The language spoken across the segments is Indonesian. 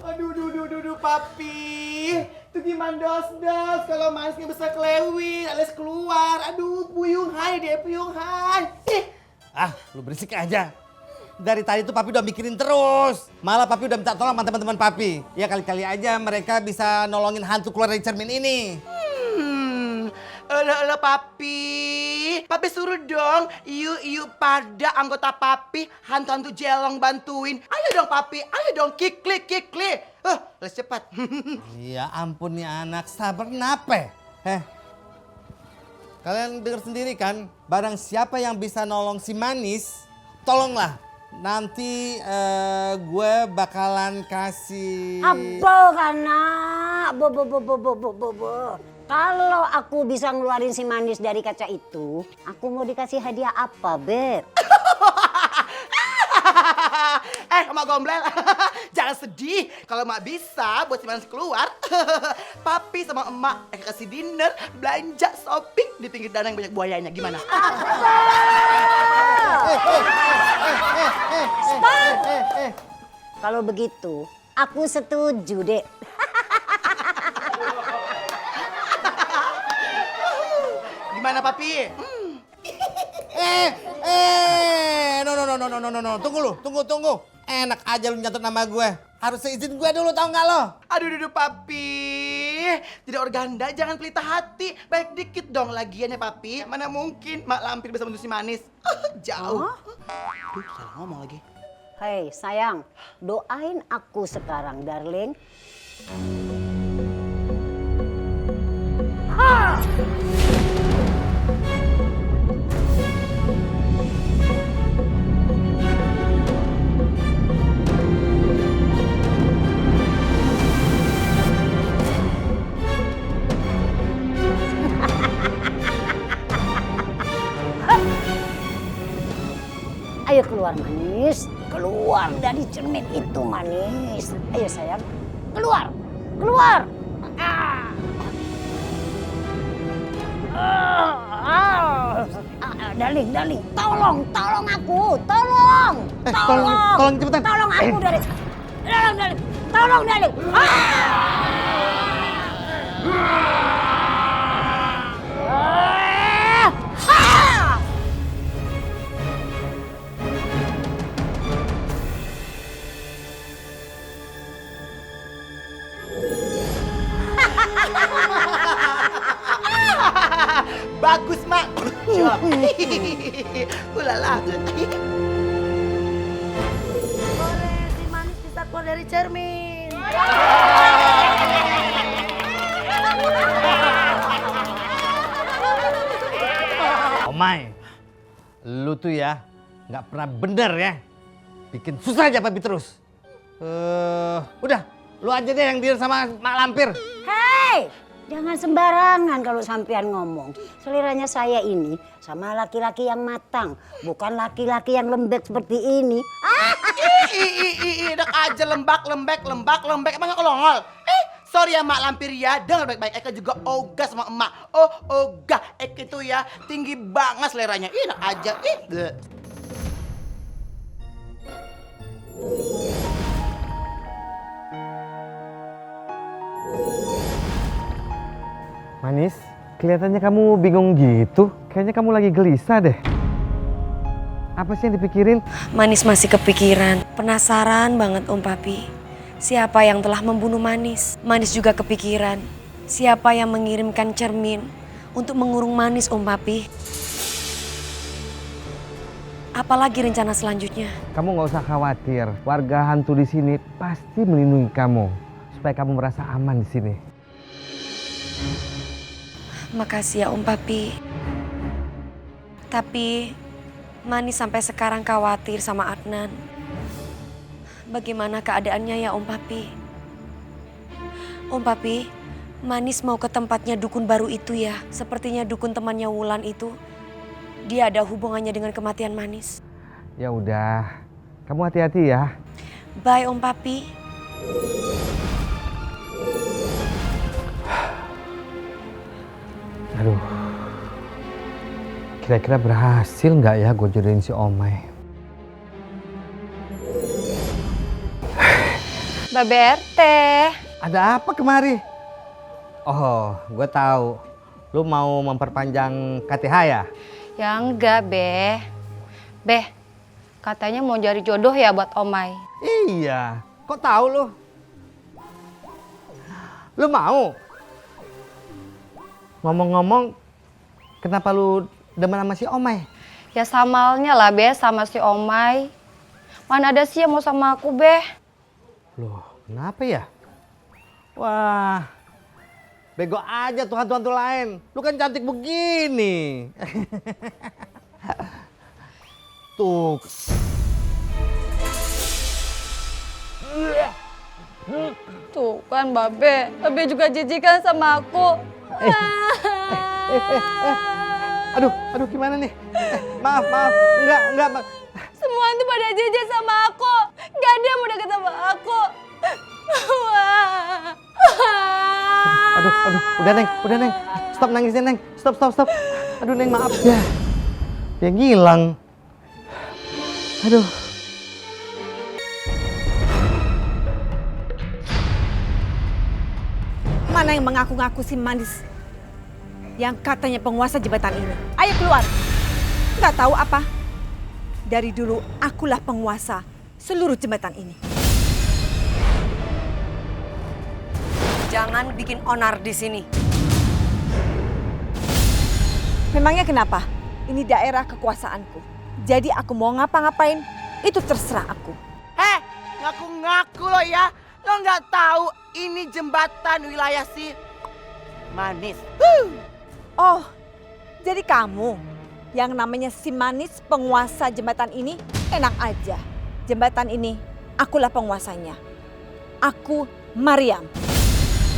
Aduh, papi. Itu gimana dos kalau Manis nggak bisa kelewin alias keluar. Aduh, puyung hai deh, puyung hai. Lu berisik aja. Dari tadi tuh papi udah mikirin terus. Malah papi udah minta tolong sama teman-teman papi. Ya kali-kali aja mereka bisa nolongin hantu keluar dari cermin ini. Elah papi. Papi suruh dong. Yuk pada anggota papi hantu-hantu jelong bantuin. Ayo dong papi, ayo dong kikli. Les cepat. Ya ampun nih anak, sabar nape? Kalian dengar sendiri kan, barang siapa yang bisa nolong si Manis, tolonglah. Nanti gue bakalan kasih... Apa karena? Kalau aku bisa ngeluarin si Manis dari kaca itu, aku mau dikasih hadiah apa, Beb? Emak Gomblel, jangan sedih. Kalau emak bisa buat si Manis keluar, papi sama emak kasih dinner, belanja, shopping di pinggir danau yang banyak buayanya. Gimana? Stop! Kalau begitu, aku setuju, Dek. Gimana papi? No. Tunggu. Enak aja lu nyatet nama gue. Harus izin gue dulu, tau gak lo? Aduh papi. Tidak organda, jangan pelita hati. Baik dikit dong lagiannya papi. Mana mungkin Mak Lampir bisa bantu si Manis. Jauh. Aduh, salah ngomong lagi. Hei, sayang, doain aku sekarang, darling. Ayo keluar Manis, keluar dari cermin itu Manis. Ayo sayang, keluar. Darling, tolong aku, tolong cepetan. Tolong aku darling. Tolong darling. Bagus Mak. Job. Ulala. Boleh si Manis bisa keluar dari cermin. Omai, lu tuh ya nggak pernah bener ya. Bikin susah aja papi terus. Udah, lu aja deh yang deal sama Mak Lampir. Hei, jangan sembarangan kalau sampean ngomong. Seliranya saya ini sama laki-laki yang matang, bukan laki-laki yang lembek seperti ini. Enak aja lembek. Emang nggak kolongol? Sorry ya Mak Lampir ya, dengar baik-baik. Eka juga ogah sama emak. Ogah. Eka itu ya tinggi banget seleranya. Enak aja. Manis, kelihatannya kamu bingung gitu. Kayaknya kamu lagi gelisah deh. Apa sih yang dipikirin? Manis masih kepikiran. Penasaran banget Om Papi. Siapa yang telah membunuh Manis? Manis juga kepikiran. Siapa yang mengirimkan cermin untuk mengurung Manis Om Papi? Apalagi rencana selanjutnya? Kamu nggak usah khawatir. Warga hantu di sini pasti melindungi kamu supaya kamu merasa aman di sini. Makasih ya Om Papi. Tapi Manis sampai sekarang khawatir sama Adnan. Bagaimana keadaannya ya Om Papi? Om Papi, Manis mau ke tempatnya dukun baru itu ya. Sepertinya dukun temannya Wulan itu, dia ada hubungannya dengan kematian Manis. Ya udah, kamu hati-hati ya. Bye Om Papi. Aduh, kira-kira berhasil nggak ya gue jodohin si Omai? Babe RT. Ada apa kemari? Oh, gue tahu. Lu mau memperpanjang KTH ya? Ya enggak, Be. Be, katanya mau cari jodoh ya buat Omai. Iya, kok tahu lu? Lu mau? Ngomong-ngomong, kenapa lu demen sama si Omai? Ya samalnya lah, Be, sama si Omai. Mana ada sih yang mau sama aku, Be? Loh, kenapa ya? Wah, bego aja tuh hantu-hantu lain. Lu kan cantik begini. Tuh. Tuh kan, Babe. Babe juga jijikan sama aku. Aduh, gimana nih? Maaf, enggak, Mak. Semua tuh pada jijik sama aku. Gak ada yang mau deket sama aku. Aduh, udah Neng. Stop nangisnya Neng. Stop. Aduh Neng, maaf ya. Dia ngilang. Aduh. Mana yang mengaku-ngaku si manis yang katanya penguasa jembatan ini? Ayo keluar. Nggak tahu apa? Dari dulu akulah penguasa seluruh jembatan ini. Jangan bikin onar di sini. Memangnya kenapa? Ini daerah kekuasaanku. Jadi aku mau ngapa-ngapain, itu terserah aku. Ngaku-ngaku lo ya. Lo nggak tahu ini jembatan wilayah si Manis. Oh, jadi kamu yang namanya si Manis penguasa jembatan ini? Enak aja. Jembatan ini akulah penguasanya. Aku Mariam.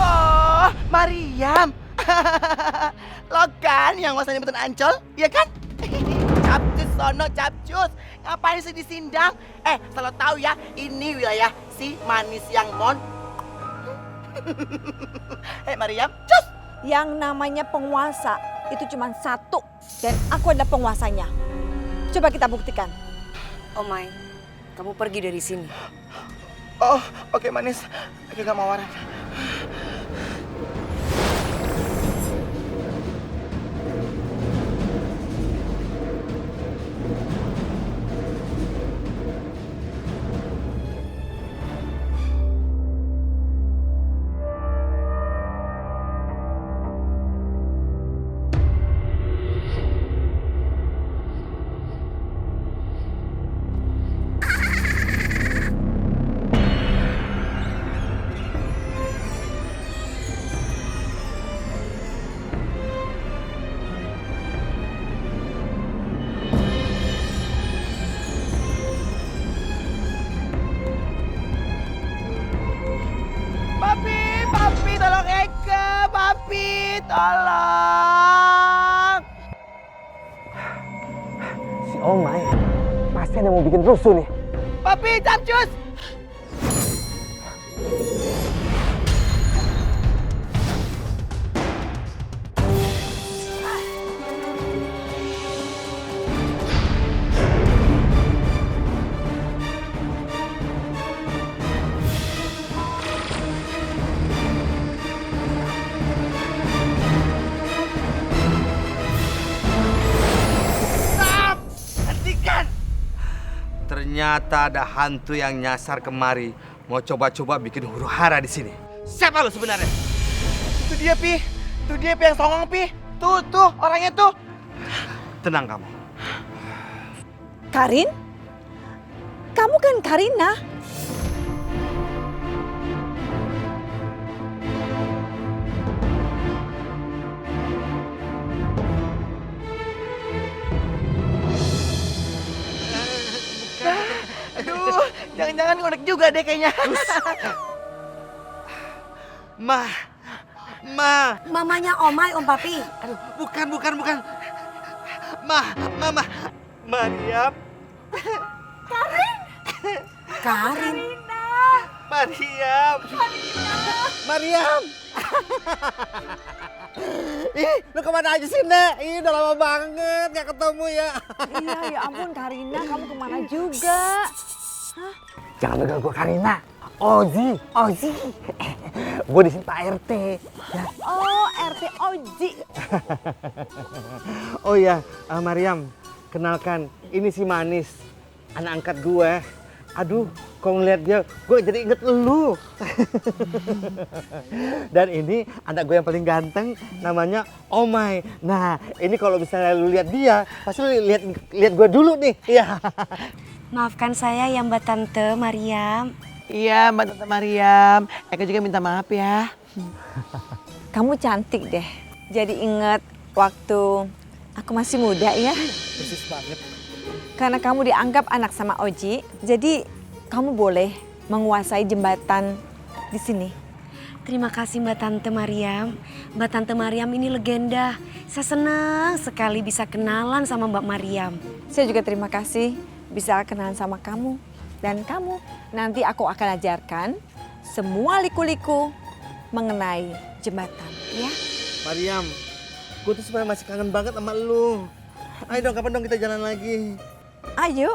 Oh, Mariam. Lo kan yang nguasain jembatan Ancol, iya kan? Capcus sono, capcus. Ngapain sih disindang? Selalu tahu ya, ini wilayah si Manis yang mon. Mariam, cus. Yang namanya penguasa itu cuma satu. Dan aku adalah penguasanya. Coba kita buktikan. Omai, kamu pergi dari sini. Oh, oke Manis. Aku gak mau waran. Papi, tolong Eke, Papi, tolong. Si Omai pasti ada mau bikin rusuh nih. Papi, capcus. Ternyata ada hantu yang nyasar kemari, mau coba-coba bikin huru hara di sini. Siapa lu sebenarnya? Itu dia, Pi. Itu dia, Pi, yang songong, Pi. Tuh, orangnya tuh. Tenang kamu. Karin? Kamu kan Karina? Aduh, jangan-jangan ngonek juga deh kayaknya. Ma. Mamanya Omai, Om Papi. Aduh, bukan. Mama. Mariam. Karin. Mariam. Ih, lu kemana aja sih, Nek? Ih, udah lama banget gak ketemu ya. Iya, ya ampun Karina, kamu kemana juga? Jangan pegang gua Karina. Oji, Oji. Gue di sini Pak RT. Ya. Oh, RT Oji. Oh ya, Mariam, kenalkan, ini si Manis, anak angkat gue. Aduh, kau ngeliat dia, gue jadi inget lu. Dan ini anak gue yang paling ganteng, namanya Omai. Nah, ini kalau misalnya lu lihat dia, pasti lu lihat gue dulu nih. Iya. Maafkan saya ya Mbak Tante Mariam. Iya, Mbak Tante Mariam. Eka juga minta maaf ya. Kamu cantik deh. Jadi inget waktu aku masih muda ya. Persis banget. Karena kamu dianggap anak sama Oji, jadi kamu boleh menguasai jembatan di sini. Terima kasih Mbak Tante Mariam. Mbak Tante Mariam ini legenda. Saya senang sekali bisa kenalan sama Mbak Mariam. Saya juga terima kasih bisa kenalan sama kamu. Dan kamu, nanti aku akan ajarkan semua liku-liku mengenai jembatan, ya. Mariam, gue tuh sebenarnya masih kangen banget sama lu. Ayo dong, kapan dong kita jalan lagi? Ayo.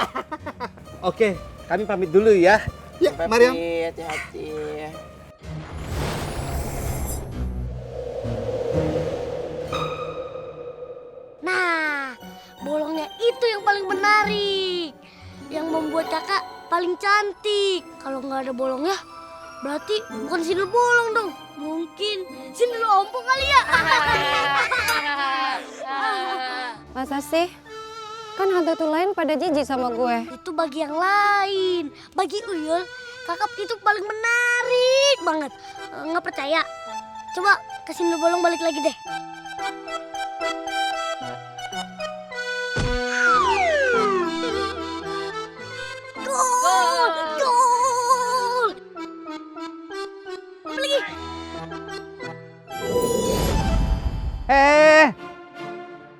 Oke, kami pamit dulu ya. Ya, Mariam. Hati-hati. Nah, bolongnya itu yang paling menarik. Yang membuat kakak paling cantik. Kalau nggak ada bolongnya, berarti bukan sindel bolong dong. Mungkin sindel ompong kali ya. Masa sih? Kan hantu lain pada jijik sama gue. Itu bagi yang lain. Bagi Uyul, kakak itu paling menarik banget. Nggak percaya? Coba ke sindel bolong balik lagi deh. Gol! Gol! Apa lagi?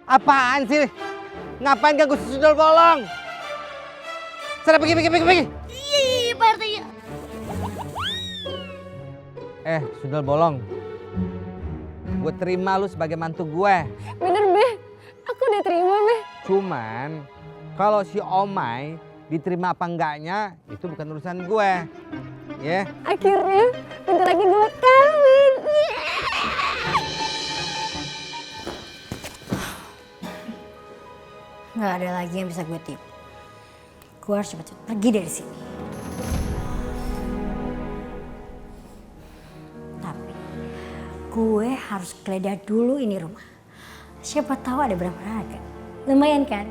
Apaan sih? Ngapain ganggu sundel bolong? Sana pergi. Iya, Pak RT. Sundel bolong. Gue terima lu sebagai mantu gue. Bener, Be. Aku diterima, Be. Cuman kalau si Omai diterima apa enggaknya itu bukan urusan gue. Ya. Akhirnya, bentar lagi gue kawin. Nggak ada lagi yang bisa gue tipu. Gue harus cepet-cepet pergi dari sini. Tapi gue harus geledah dulu ini rumah. Siapa tahu ada berapa harga. Lumayan kan?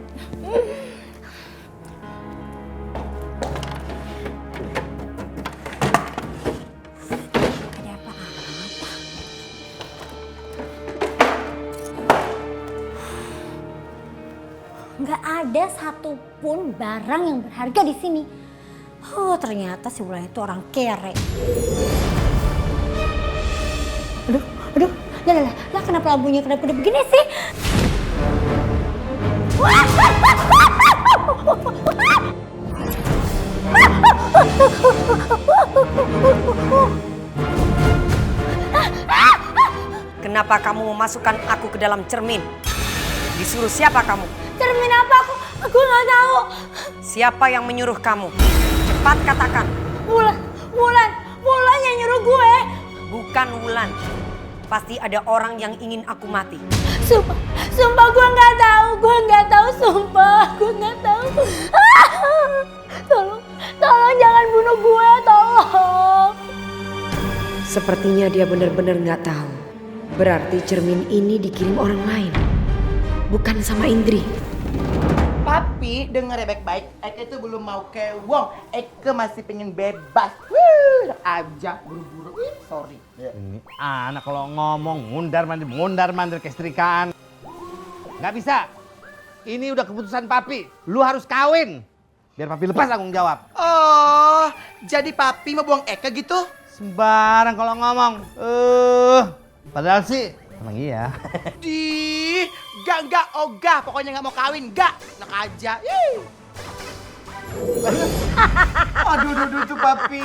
Ada apa-apa. Nggak ada satupun barang yang berharga di sini. Oh, ternyata si Wulan itu orang kere. Aduh, lah kenapa lampunya kenapa udah begini sih? Kenapa kamu memasukkan aku ke dalam cermin? Disuruh siapa kamu? Cermin apa? Aku nggak tahu. Siapa yang menyuruh kamu? Cepat katakan. Wulan yang nyuruh gue. Bukan Wulan. Pasti ada orang yang ingin aku mati. Sumpah gue nggak tahu, sumpah gue nggak tahu. Tolong jangan bunuh gue, tolong. Sepertinya dia benar-benar nggak tahu. Berarti cermin ini dikirim orang lain. Bukan sama Indri. Papi, denger ya baik-baik. Eka itu belum mau kewong. Eka masih pengen bebas. Aja buru-buru. Sorry. Ini anak kalau ngomong mundar-mandir kesetrikaan. Nggak bisa. Ini udah keputusan papi. Lu harus kawin. Biar papi lepas tanggung jawab. Oh, jadi papi mau buang Eka gitu? Sembarang kalau ngomong. Padahal sih emang iya. Enggak, ogah. Pokoknya nggak mau kawin, enggak. Enak aja. Aduh, tuh papi.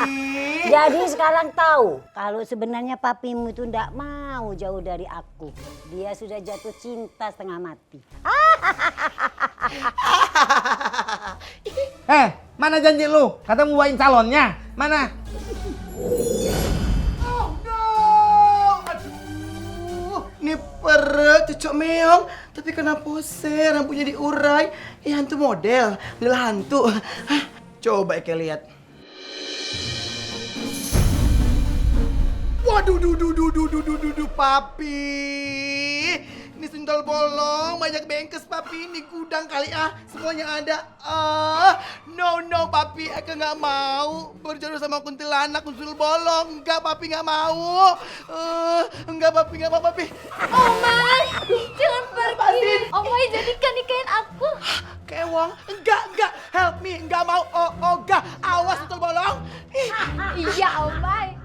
Jadi sekarang tahu kalau sebenarnya papimu itu ndak mau jauh dari aku. Dia sudah jatuh cinta setengah mati. Mana janji lu? Kata mau bawain calonnya. Mana? Oh no! Aduh, ini perut cucuk meong. Tapi kenapa sih rambutnya diurai? Hantu model, adalah hantu. Hah, coba Eke lihat. Waduh, papi. Ini sendal bolong, banyak bengkes papi. Ini gudang kali semuanya ada. No papi, Eke nggak mau berjodoh sama kuntilanak, kuntil bolong. Enggak papi, nggak mau. Enggak papi, nggak mau papi. Omay, jangan pergi. Omay jadikan nikahin aku. Kewong, enggak, help me, enggak mau. Enggak, awas kuntil bolong. Iya Omay.